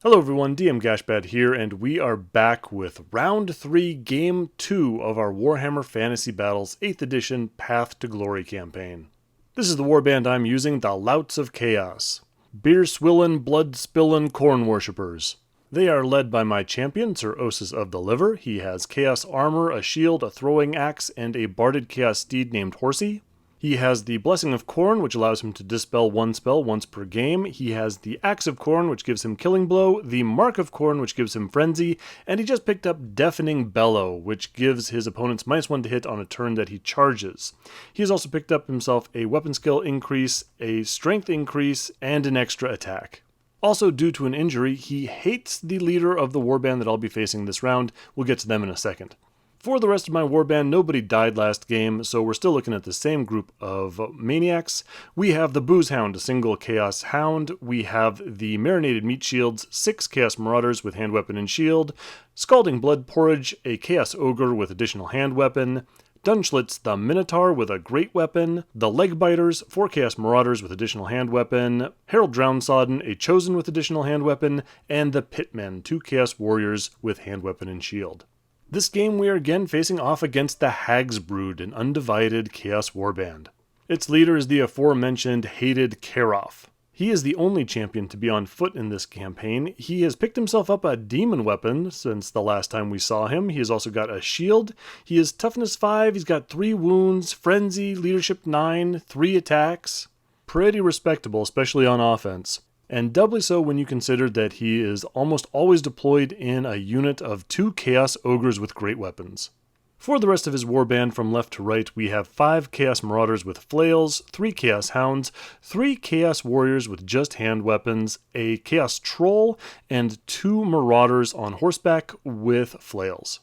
Hello everyone, DM Gashbad here, and we are back with Round 3, Game 2 of our Warhammer Fantasy Battles 8th Edition Path to Glory campaign. This is the warband I'm using, the Louts of Chaos. Beer swilling, blood spilling Khorne worshippers. They are led by my champion, Sir Osis of the Liver. He has Chaos Armor, a shield, a throwing axe, and a barded Chaos steed named Horsey. He has the Blessing of Khorne, which allows him to dispel one spell once per game. He has the Axe of Khorne, which gives him Killing Blow, the Mark of Khorne, which gives him Frenzy, and he just picked up Deafening Bellow, which gives his opponents -1 to hit on a turn that he charges. He has also picked up himself a Weapon Skill increase, a Strength increase, and an extra attack. Also, due to an injury, he hates the leader of the warband that I'll be facing this round. We'll get to them in a second. For the rest of my warband, nobody died last game, so we're still looking at the same group of maniacs. We have the Booze Hound, a single Chaos Hound. We have the Marinated Meat Shields, 6 Chaos Marauders with hand weapon and shield. Scalding Blood Porridge, a Chaos Ogre with additional hand weapon. Dunschlitz the Minotaur with a great weapon. The Leg Biters, 4 Chaos Marauders with additional hand weapon. Harold Drownsodden, a Chosen with additional hand weapon. And the Pitmen, 2 Chaos Warriors with hand weapon and shield. This game we are again facing off against the Hags Brood, an undivided Chaos Warband. Its leader is the aforementioned hated Kaeroph. He is the only champion to be on foot in this campaign. He has picked himself up a demon weapon since the last time we saw him. He has also got a shield. He is toughness 5, he's got 3 wounds, frenzy, leadership 9, 3 attacks. Pretty respectable, especially on offense. And doubly so when you consider that he is almost always deployed in a unit of 2 Chaos Ogres with great weapons. For the rest of his warband from left to right, we have 5 Chaos Marauders with flails, 3 Chaos Hounds, 3 Chaos Warriors with just hand weapons, a Chaos Troll, and 2 Marauders on horseback with flails.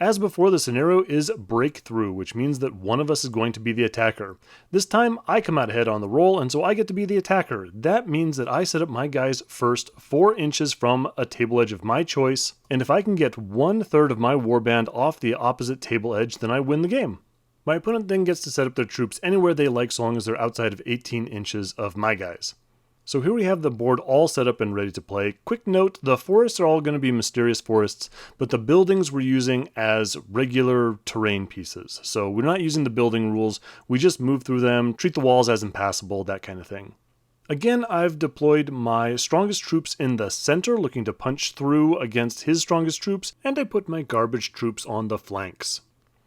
As before, the scenario is breakthrough, which means that one of us is going to be the attacker. This time, I come out ahead on the roll, and so I get to be the attacker. That means that I set up my guys first 4 inches from a table edge of my choice, and if I can get 1/3 of my warband off the opposite table edge, then I win the game. My opponent then gets to set up their troops anywhere they like so long as they're outside of 18 inches of my guys. So here we have the board all set up and ready to play. Quick note, the forests are all going to be mysterious forests, but the buildings we're using as regular terrain pieces. So we're not using the building rules, we just move through them, treat the walls as impassable, that kind of thing. Again, I've deployed my strongest troops in the center, looking to punch through against his strongest troops, and I put my garbage troops on the flanks.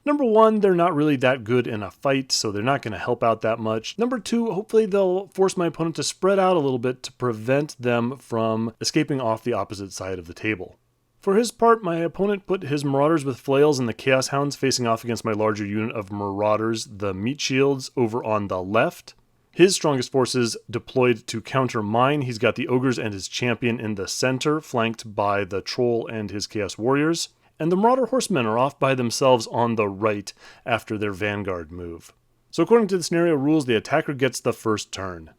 Number 1, they're not really that good in a fight, so they're not going to help out that much. Number 2, hopefully they'll force my opponent to spread out a little bit to prevent them from escaping off the opposite side of the table. For his part, my opponent put his Marauders with flails and the Chaos Hounds facing off against my larger unit of Marauders, the Meat Shields, over on the left. His strongest forces deployed to counter mine. He's got the Ogres and his champion in the center, flanked by the Troll and his Chaos Warriors. And the Marauder Horsemen are off by themselves on the right after their Vanguard move. So according to the scenario rules, the attacker gets the first turn.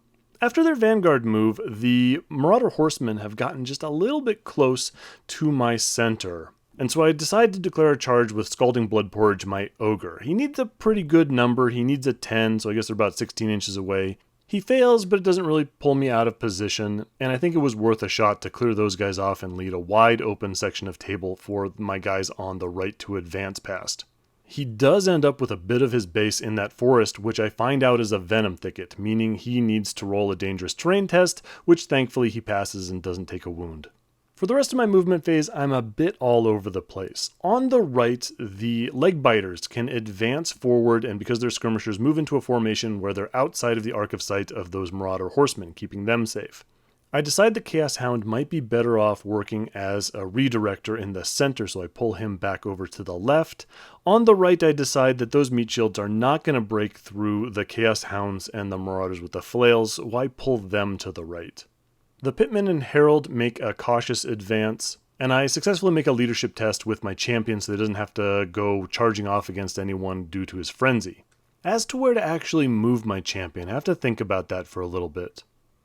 After their Vanguard move, the Marauder Horsemen have gotten just a little bit close to my center. And so I decide to declare a charge with Scalding Blood Porridge, my Ogre. He needs a pretty good number, he needs a 10, so I guess they're about 16 inches away. He fails, but it doesn't really pull me out of position, and I think it was worth a shot to clear those guys off and leave a wide open section of table for my guys on the right to advance past. He does end up with a bit of his base in that forest, which I find out is a venom thicket, meaning he needs to roll a dangerous terrain test, which thankfully he passes and doesn't take a wound. For the rest of my movement phase, I'm a bit all over the place. On the right, the Leg Biters can advance forward, and because they're skirmishers, move into a formation where they're outside of the arc of sight of those Marauder Horsemen, keeping them safe. I decide the Chaos Hound might be better off working as a redirector in the center, so I pull him back over to the left. On the right, I decide that those meat shields are not going to break through the Chaos Hounds and the Marauders with the flails, so I pull them to the right. The Pitmen and Herald make a cautious advance, and I successfully make a leadership test with my champion so he doesn't have to go charging off against anyone due to his frenzy. As to where to actually move my champion, I have to think about that for a little bit.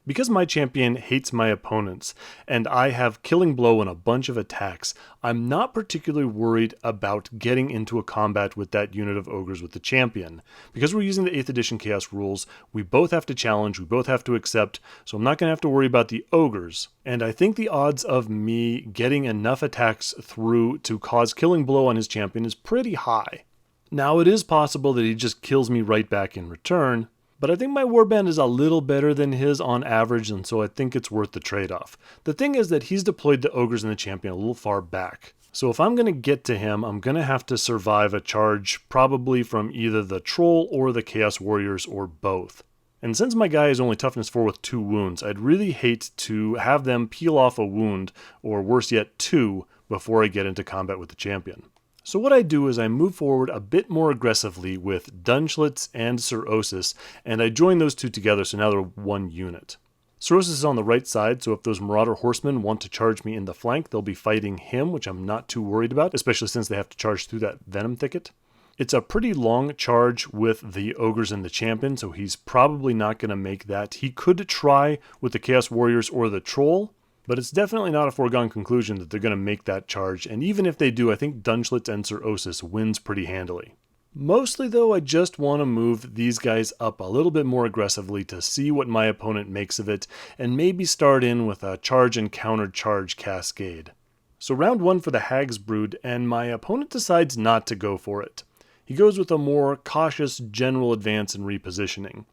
Because my champion hates my opponents, and I have Killing Blow and a bunch of attacks, I'm not particularly worried about getting into a combat with that unit of ogres with the champion. Because we're using the 8th edition Chaos rules, we both have to challenge, we both have to accept, so I'm not going to have to worry about the ogres. And I think the odds of me getting enough attacks through to cause Killing Blow on his champion is pretty high. Now it is possible that he just kills me right back in return, but I think my Warband is a little better than his on average, and so I think it's worth the trade-off. The thing is that he's deployed the ogres and the champion a little far back. So if I'm going to get to him, I'm going to have to survive a charge probably from either the troll or the Chaos Warriors or both. And since my guy is only toughness 4 with 2 wounds, I'd really hate to have them peel off a wound, or worse yet 2, before I get into combat with the champion. So what I do is I move forward a bit more aggressively with Dunchlitz and Sir Osis, and I join those two together so now they're one unit. Sir Osis is on the right side, so if those Marauder Horsemen want to charge me in the flank, they'll be fighting him, which I'm not too worried about, especially since they have to charge through that Venom Thicket. It's a pretty long charge with the ogres and the champion, so he's probably not going to make that. He could try with the Chaos Warriors or the Troll, but it's definitely not a foregone conclusion that they're going to make that charge, and even if they do, I think Dunchlitz and Sir Osis wins pretty handily. Mostly though, I just want to move these guys up a little bit more aggressively to see what my opponent makes of it, and maybe start in with a charge and counter charge cascade. So round 1 for the Hags Brood, and my opponent decides not to go for it. He goes with a more cautious general advance and repositioning.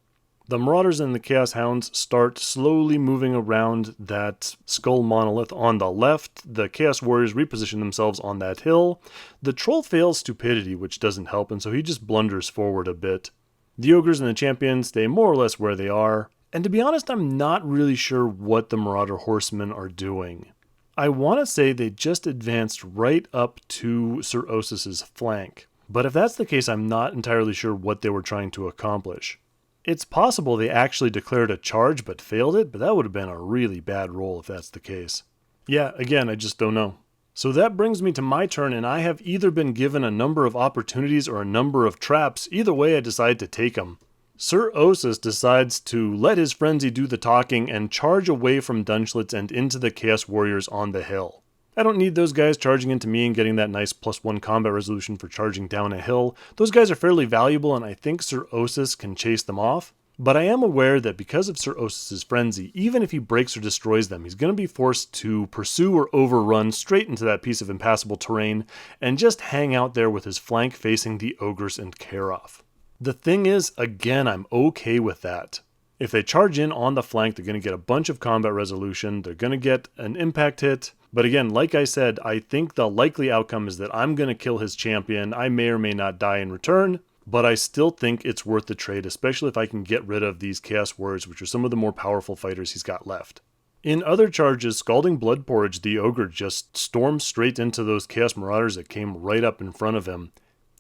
The Marauders and the Chaos Hounds start slowly moving around that skull monolith on the left. The Chaos Warriors reposition themselves on that hill. The Troll fails Stupidity, which doesn't help, and so he just blunders forward a bit. The Ogres and the Champions stay more or less where they are. And to be honest, I'm not really sure what the Marauder Horsemen are doing. I want to say they just advanced right up to Sir Osis's flank. But if that's the case, I'm not entirely sure what they were trying to accomplish. It's possible they actually declared a charge but failed it, but that would have been a really bad roll if that's the case. Yeah, again, I just don't know. So that brings me to my turn, and I have either been given a number of opportunities or a number of traps. Either way, I decide to take them. Sir Osis decides to let his frenzy do the talking and charge away from Dunchlitz and into the Chaos Warriors on the hill. I don't need those guys charging into me and getting that nice +1 combat resolution for charging down a hill. Those guys are fairly valuable, and I think Sir Osis can chase them off. But I am aware that because of Sir Osis's frenzy, even if he breaks or destroys them, he's going to be forced to pursue or overrun straight into that piece of impassable terrain and just hang out there with his flank facing the ogres and Kaeroph. The thing is, again, I'm okay with that. If they charge in on the flank, they're going to get a bunch of combat resolution, they're going to get an impact hit. But again, like I said, I think the likely outcome is that I'm going to kill his champion. I may or may not die in return, but I still think it's worth the trade, especially if I can get rid of these Chaos Warriors, which are some of the more powerful fighters he's got left. In other charges, Scalding Blood Porridge, the ogre just storms straight into those Chaos Marauders that came right up in front of him.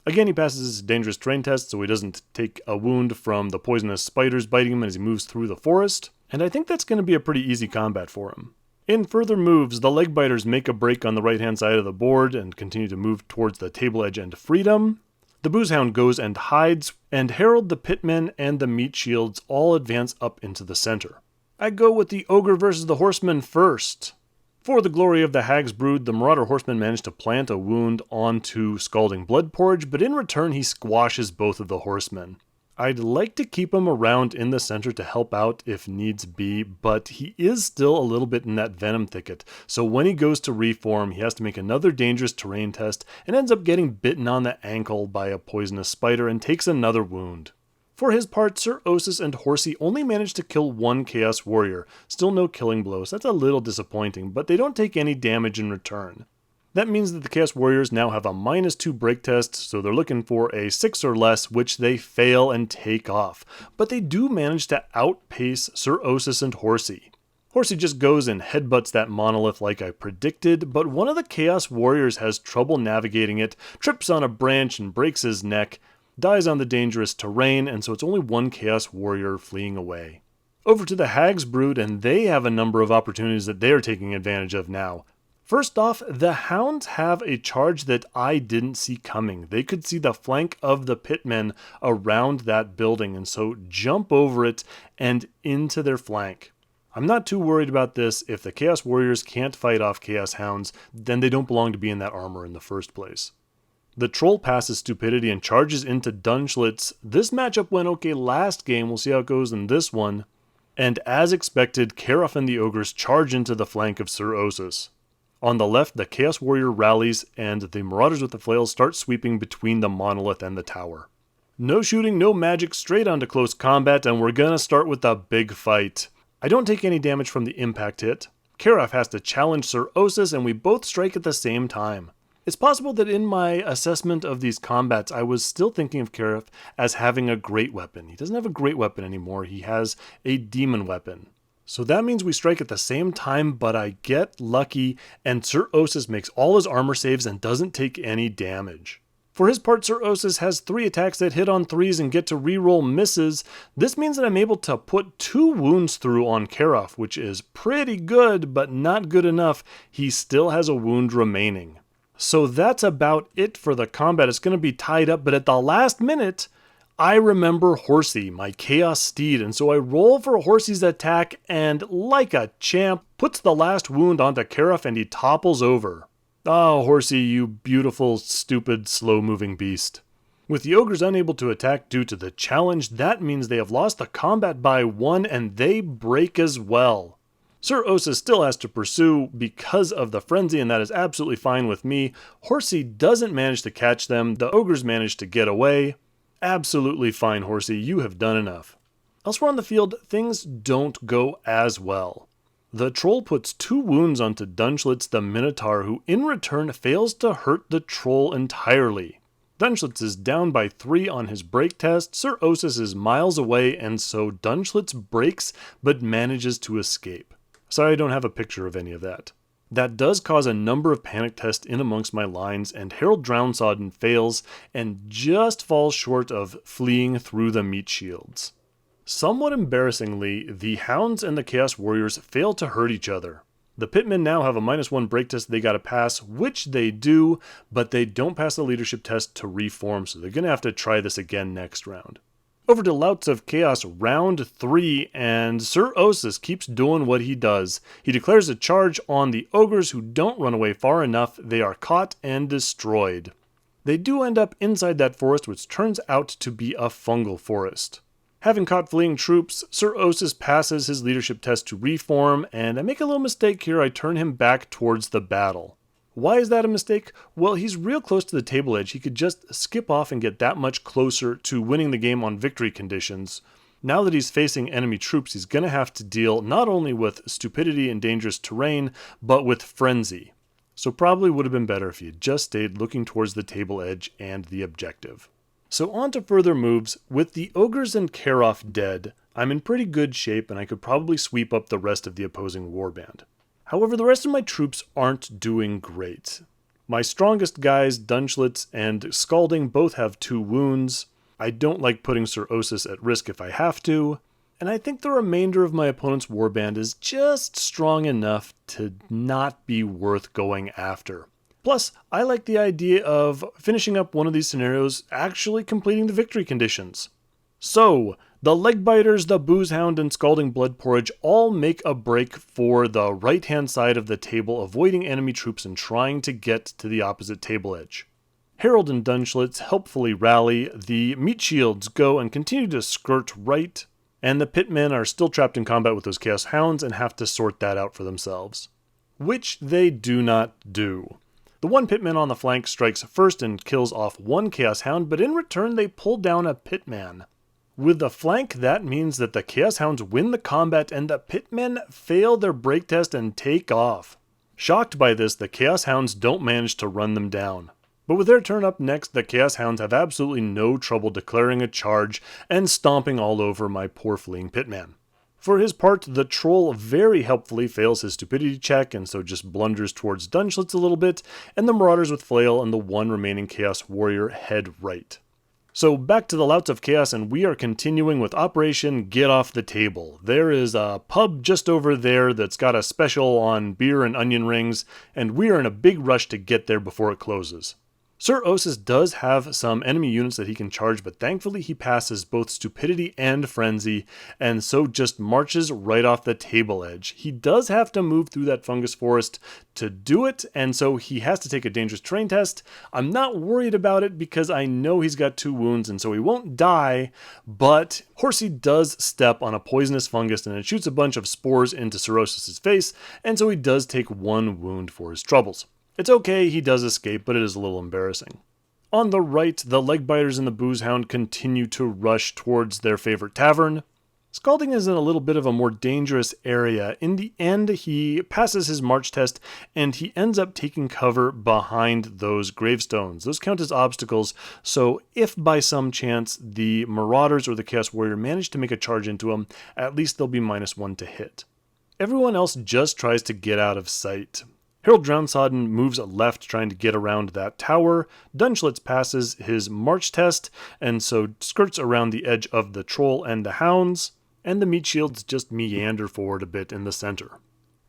Again, he passes his dangerous terrain test, so he doesn't take a wound from the poisonous spiders biting him as he moves through the forest, and I think that's going to be a pretty easy combat for him. In further moves, the Legbiters make a break on the right-hand side of the board and continue to move towards the table edge and freedom. The Boozehound goes and hides, and Herald the Pitmen and the Meat Shields all advance up into the center. I go with the Ogre versus the Horsemen first. For the glory of the Hags Brood, the Marauder Horseman managed to plant a wound onto Scalding Blood Porridge, but in return he squashes both of the Horsemen. I'd like to keep him around in the center to help out if needs be, but he is still a little bit in that Venom Thicket, so when he goes to reform, he has to make another dangerous terrain test and ends up getting bitten on the ankle by a poisonous spider and takes another wound. For his part, Sir Osis and Horsey only managed to kill one Chaos Warrior, still no killing blows. That's a little disappointing, but they don't take any damage in return. That means that the Chaos Warriors now have a -2 break test, so they're looking for a 6 or less, which they fail and take off. But they do manage to outpace Sir Osis and Horsey. Horsey just goes and headbutts that monolith like I predicted, but one of the Chaos Warriors has trouble navigating it, trips on a branch and breaks his neck, dies on the dangerous terrain, and so it's only one Chaos Warrior fleeing away. Over to the Hags Brood, and they have a number of opportunities that they are taking advantage of now. First off, the Hounds have a charge that I didn't see coming. They could see the flank of the Pitmen around that building, and so jump over it and into their flank. I'm not too worried about this. If the Chaos Warriors can't fight off Chaos Hounds, then they don't belong to be in that armor in the first place. The Troll passes Stupidity and charges into Dunchlitz. This matchup went okay last game. We'll see how it goes in this one. And as expected, Kaeroph and the Ogres charge into the flank of Sir Osus. On the left, the Chaos Warrior rallies, and the Marauders with the flails start sweeping between the monolith and the tower. No shooting, no magic, straight onto close combat, and we're gonna start with the big fight. I don't take any damage from the impact hit. Kaeroph has to challenge Sir Osus, and we both strike at the same time. It's possible that in my assessment of these combats, I was still thinking of Kaeroph as having a great weapon. He doesn't have a great weapon anymore, he has a demon weapon. So that means we strike at the same time, but I get lucky, and Sir Osus makes all his armor saves and doesn't take any damage. For his part, Sir Osus has 3 attacks that hit on 3s and get to reroll misses. This means that I'm able to put 2 wounds through on Kaeroph, which is pretty good, but not good enough. He still has a wound remaining. So that's about it for the combat. It's going to be tied up, but at the last minute, I remember Horsey, my Chaos Steed, and so I roll for Horsey's attack and, like a champ, puts the last wound onto Kaeroph and he topples over. Oh, Horsey, you beautiful, stupid, slow-moving beast. With the Ogres unable to attack due to the challenge, that means they have lost the combat by 1 and they break as well. Sir Osus still has to pursue because of the frenzy, and that is absolutely fine with me. Horsey doesn't manage to catch them. The Ogres manage to get away. Absolutely fine, Horsey. You have done enough. Elsewhere on the field, things don't go as well. The Troll puts 2 wounds onto Dunchlitz the Minotaur, who in return fails to hurt the Troll entirely. Dunchlitz is down by 3 on his break test, Sir Osus is miles away, and so Dunchlitz breaks but manages to escape. Sorry I don't have a picture of any of that. That does cause a number of panic tests in amongst my lines, and Harold Drownsodden fails and just falls short of fleeing through the meat shields. Somewhat embarrassingly, the Hounds and the Chaos Warriors fail to hurt each other. The Pitmen now have a -1 break test they gotta pass, which they do, but they don't pass the leadership test to reform, so they're gonna have to try this again next round. Over to Louts of Chaos, round 3, and Sir Osus keeps doing what he does. He declares a charge on the Ogres who don't run away far enough. They are caught and destroyed. They do end up inside that forest, which turns out to be a fungal forest. Having caught fleeing troops, Sir Osus passes his leadership test to reform, and I make a little mistake here. I turn him back towards the battle. Why is that a mistake? Well, he's real close to the table edge. He could just skip off and get that much closer to winning the game on victory conditions. Now that he's facing enemy troops, he's going to have to deal not only with stupidity and dangerous terrain, but with frenzy. So probably would have been better if he had just stayed looking towards the table edge and the objective. So on to further moves. With the Ogres and Kaeroph dead, I'm in pretty good shape and I could probably sweep up the rest of the opposing warband. However, the rest of my troops aren't doing great. My strongest guys, Dunchlitz and Scalding, both have 2 wounds. I don't like putting Sir Osus at risk if I have to, and I think the remainder of my opponent's warband is just strong enough to not be worth going after. Plus, I like the idea of finishing up one of these scenarios actually completing the victory conditions. So, the Legbiters, the Boozehound, and Scalding Blood Porridge all make a break for the right-hand side of the table, avoiding enemy troops and trying to get to the opposite table edge. Harold and Dunchlitz helpfully rally, the meat shields go and continue to skirt right, and the Pitmen are still trapped in combat with those Chaos Hounds and have to sort that out for themselves. Which they do not do. The one Pitman on the flank strikes first and kills off 1 Chaos Hound, but in return they pull down a Pitman. With the flank, that means that the Chaos Hounds win the combat and the Pitmen fail their break test and take off. Shocked by this, the Chaos Hounds don't manage to run them down. But with their turn up next, the Chaos Hounds have absolutely no trouble declaring a charge and stomping all over my poor fleeing Pitman. For his part, the Troll very helpfully fails his stupidity check and so just blunders towards Dunchlitz a little bit, and the Marauders with Flail and the 1 remaining Chaos Warrior head right. So back to the Louts of Chaos, and we are continuing with Operation Get Off the Table. There is a pub just over there that's got a special on beer and onion rings, and we are in a big rush to get there before it closes. Sir Osis does have some enemy units that he can charge, but thankfully he passes both Stupidity and Frenzy, and so just marches right off the table edge. He does have to move through that fungus forest to do it, and so he has to take a dangerous terrain test. I'm not worried about it because I know he's got 2 wounds, and so he won't die, but Horsey does step on a poisonous fungus, and it shoots a bunch of spores into Sir Osis' face, and so he does take 1 wound for his troubles. It's okay, he does escape, but it is a little embarrassing. On the right, the Legbiters and the Boozehound continue to rush towards their favorite tavern. Scalding is in a little bit of a more dangerous area. In the end, he passes his march test, and he ends up taking cover behind those gravestones. Those count as obstacles, so if by some chance the Marauders or the Chaos Warrior manage to make a charge into him, at least they'll be -1 to hit. Everyone else just tries to get out of sight. Harold Drownsodden moves left trying to get around that tower. Dunschlitz passes his march test and so skirts around the edge of the Troll and the Hounds, and the meat shields just meander forward a bit in the center.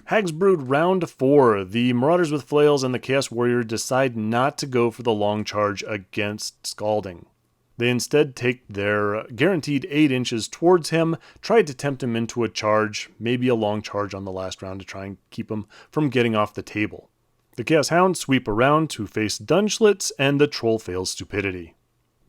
Hags Brood round 4. The Marauders with Flails and the Chaos Warrior decide not to go for the long charge against Scalding. They instead take their guaranteed 8 inches towards him, try to tempt him into a charge, maybe a long charge on the last round to try and keep him from getting off the table. The Chaos Hounds sweep around to face Dunschlitz, and the Troll fails Stupidity.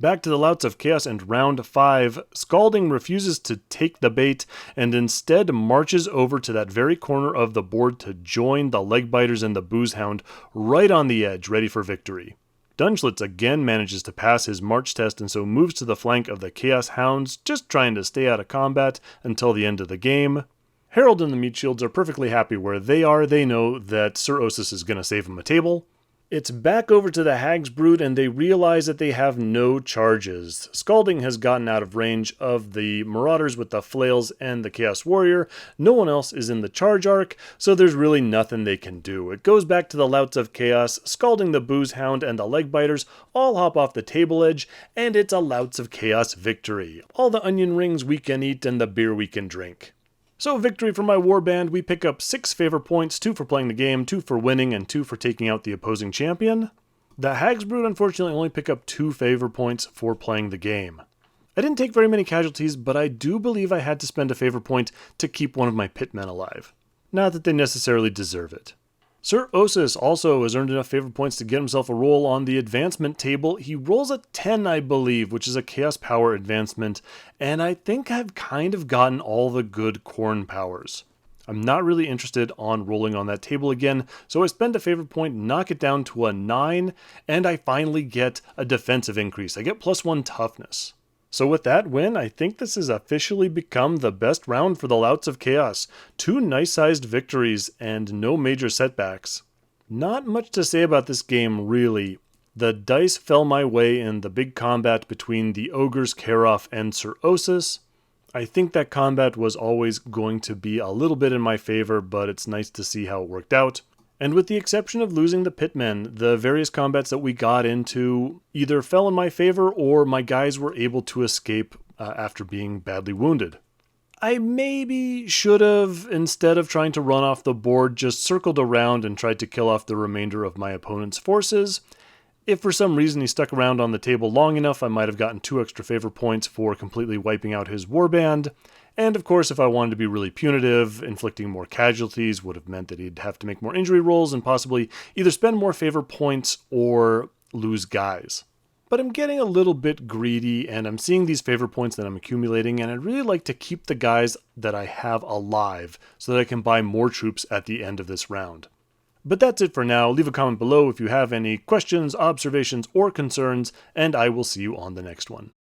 Back to the Louts of Chaos and round 5, Scalding refuses to take the bait and instead marches over to that very corner of the board to join the Legbiters and the Boozehound right on the edge, ready for victory. Dunschlitz again manages to pass his march test and so moves to the flank of the Chaos Hounds, just trying to stay out of combat until the end of the game. Harold and the Meat Shields are perfectly happy where they are. They know that Sir Osis is going to save him a table. It's back over to the Hags Brood, and they realize that they have no charges. Scalding has gotten out of range of the Marauders with the Flails and the Chaos Warrior. No one else is in the charge arc, so there's really nothing they can do. It goes back to the Louts of Chaos. Scalding, the Boozehound, and the Legbiters all hop off the table edge, and it's a Louts of Chaos victory. All the onion rings we can eat and the beer we can drink. So victory for my warband. We pick up 6 favor points, 2 for playing the game, 2 for winning, and 2 for taking out the opposing champion. The Hags Brood unfortunately only pick up 2 favor points for playing the game. I didn't take very many casualties, but I do believe I had to spend a favor point to keep one of my pitmen alive. Not that they necessarily deserve it. Sir Osis also has earned enough favor points to get himself a roll on the advancement table. He rolls a 10, I believe, which is a Chaos Power advancement, and I think I've kind of gotten all the good Khorne powers. I'm not really interested on rolling on that table again, so I spend a favor point, knock it down to a 9, and I finally get a defensive increase. I get +1 toughness. So with that win, I think this has officially become the best round for the Louts of Chaos. 2 nice-sized victories and no major setbacks. Not much to say about this game, really. The dice fell my way in the big combat between the Ogres, Kaeroph, and Sir Osis. I think that combat was always going to be a little bit in my favor, but it's nice to see how it worked out. And with the exception of losing the pitmen, the various combats that we got into either fell in my favor or my guys were able to escape after being badly wounded. I maybe should have, instead of trying to run off the board, just circled around and tried to kill off the remainder of my opponent's forces. If for some reason he stuck around on the table long enough, I might have gotten 2 extra favor points for completely wiping out his warband. And of course, if I wanted to be really punitive, inflicting more casualties would have meant that he'd have to make more injury rolls and possibly either spend more favor points or lose guys. But I'm getting a little bit greedy, and I'm seeing these favor points that I'm accumulating, and I'd really like to keep the guys that I have alive so that I can buy more troops at the end of this round. But that's it for now. Leave a comment below if you have any questions, observations, or concerns, and I will see you on the next one.